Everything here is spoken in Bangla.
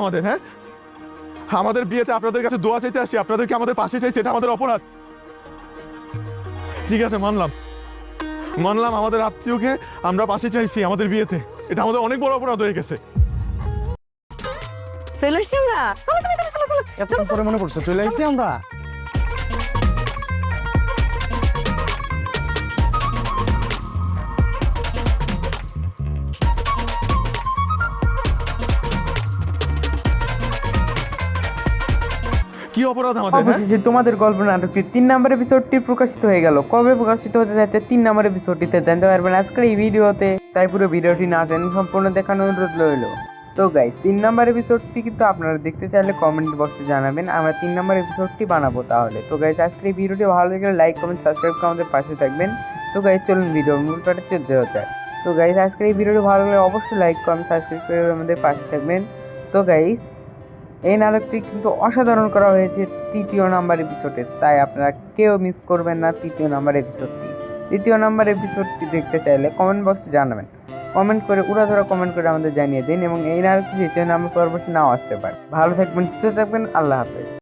আমাদের, হ্যাঁ আমাদের বিয়েতে আপনাদের কাছে দোয়া চাইতে আসি, আপনাদেরকে আমাদের পাশে চাইছি, এটা আমাদের অপরাধ। ঠিক আছে, মানলাম মানলাম আমাদের আত্মীয়কে আমরা পাশে চাইছি আমাদের বিয়েতে, এটা আমাদের অনেক বড় অপরাধ হয়ে গেছে। চলে আসছি আমরা, চলো চলো চলো চলো চলো। এতক্ষণ পরে মনে পড়ছে, চলে আসছি আমরা। কি অপরাধ আমাদের, হ্যাঁ? অবশেষে তোমাদের গল্প নাটকটি 3 নম্বর এপিসোডটি প্রকাশিত হয়ে গেল। কবে প্রকাশিত হতে যাচ্ছে 3 নম্বর এপিসোডটিতে জানতে পারবেন আজকের এই ভিডিওতে, তাই পুরো ভিডিওটি না টেনে সম্পূর্ণ দেখানোর অনুরোধ রইল। তো গাইস 3 নম্বর এপিসোডটি কিন্তু আপনারা দেখতে চাইলে কমেন্ট বক্সে জানাবেন, আমরা 3 নম্বর এপিসোডটি বানাবো তাহলে। তো গাইস আজকের এই ভিডিওটি ভালো লাগলে লাইক কমেন্ট সাবস্ক্রাইব করে আমাদের পাশে থাকবেন। তো গাইস চলুন ভিডিওর মূল পাঠে চলতে হচ্ছে। তো গাইস আজকের এই ভিডিওটি ভালো লাগলে অবশ্যই লাইক কমেন্ট সাবস্ক্রাইব করে আমাদের পাশে থাকবেন। তো গাইস এই নাটকটি কিন্তু অসাধারণ করা হয়েছে 3য় নাম্বার এপিসোডে, তাই আপনারা কেউ মিস করবেন না 3য় নাম্বার এপিসোডটি। 3য় নাম্বার এপিসোডটি দেখতে চাইলে কমেন্ট বক্সে জানাবেন, কমেন্ট করে উড়াধরা কমেন্ট করে আমাদের জানিয়ে দিন, এবং এই নাটকটি 3য় নাম্বার পরবর্তী নাও আসতে পারে। ভালো থাকবেন, সুস্থ থাকবেন, আল্লাহ হাফেজ।